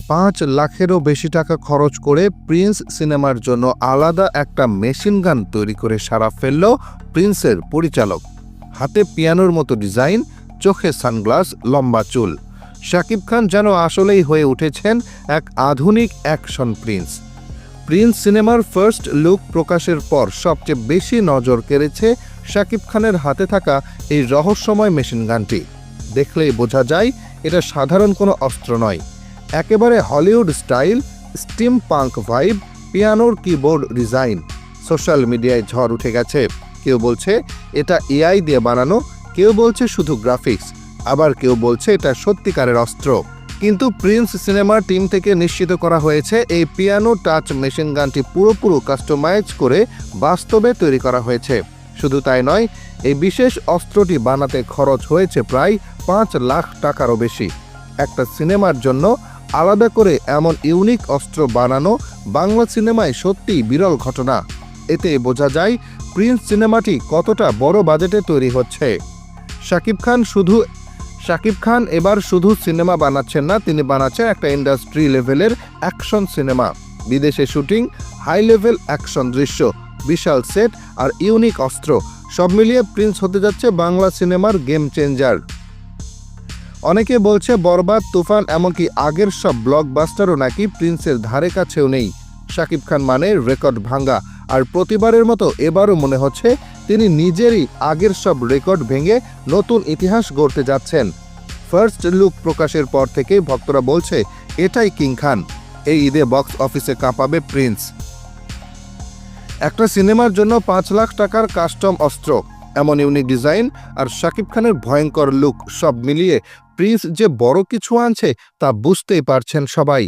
5 লাখেরও বেশি টাকা খরচ করে প্রিন্স সিনেমার জন্য আলাদা একটা মেশিন গান তৈরি করে সারা ফেলল প্রিন্সের পরিচালক। হাতে পিয়ানোর মতো ডিজাইন, চোখে সানগ্লাস, লম্বা চুল। শাকিব খান যেন আসলেই হয়ে উঠেছেন এক আধুনিক অ্যাকশন প্রিন্স। প্রিন্স সিনেমার ফার্স্ট লুক প্রকাশের পর সবচেয়ে বেশি নজর কেড়েছে শাকিব খানের হাতে থাকা এই রহস্যময় মেশিন গানটি। দেখলেই বোঝা যায় এটা সাধারণ কোনো অস্ত্র নয়, একেবারে Hollywood style, steampunk vibe, পিয়ানোর কিবোর্ড ডিজাইন। সোশ্যাল মিডিয়ায় ঝড় উঠে গেছে। কেউ বলছে এটা এআই দিয়ে বানানো, কেউ বলছে শুধু গ্রাফিক্স, আবার কেউ বলছে এটা সত্যিকারের অস্ত্র। কিন্তু প্রিন্স সিনেমার টিম থেকে নিশ্চিত করা হয়েছে এই পিয়ানো টাচ মেশিন গানটি পুরোপুরি কাস্টমাইজ করে বাস্তবে তৈরি করা হয়েছে। শুধু তাই নয়, এই বিশেষ অস্ত্রটি বানাতে খরচ হয়েছে প্রায় 5 লাখ টাকারও বেশি। একটা সিনেমার জন্য আলাদা করে এমন ইউনিক অস্ত্র বানানো বাংলা সিনেমায় সত্যিই বিরল ঘটনা। এতে বোঝা যায় প্রিন্স সিনেমাটি কতটা বড় বাজেটে তৈরি হচ্ছে। শাকিব খান এবার শুধু সিনেমা বানাচ্ছেন না, তিনি বানাচ্ছেন একটা ইন্ডাস্ট্রি লেভেলের অ্যাকশন সিনেমা। বিদেশে শুটিং, হাই লেভেল অ্যাকশন দৃশ্য, বিশাল সেট আর ইউনিক অস্ত্র, সব মিলিয়ে প্রিন্স হতে যাচ্ছে বাংলা সিনেমার গেম চেঞ্জার। অনেকে বলছে বরবাদ, তুফান, এমনকি আগের সব ব্লকবাস্টারও নাকি প্রিন্সের ধারে কাছেও নেই। শাকিব খান মানে রেকর্ড ভাঙ্গা, আর প্রতিবারের মতো এবারও মনে হচ্ছে তিনি নিজেরই আগের সব রেকর্ড ভেঙে নতুন ইতিহাস গড়তে যাচ্ছেন। ফার্স্ট লুক প্রকাশের পর থেকেই ভক্তরা বলছে এটাই কিং খান। এই ঈদে বক্স অফিসে কাঁপাবে প্রিন্স। একটা সিনেমার জন্য 5 লাখ টাকার কাস্টম অস্ত্র, এমন ইউনিক ডিজাইন আর শাকিব খানের ভয়ঙ্কর লুক, সব মিলিয়ে প্রিন্স যে বড় কিছু আনছে তা বুঝতেই পারছেন সবাই।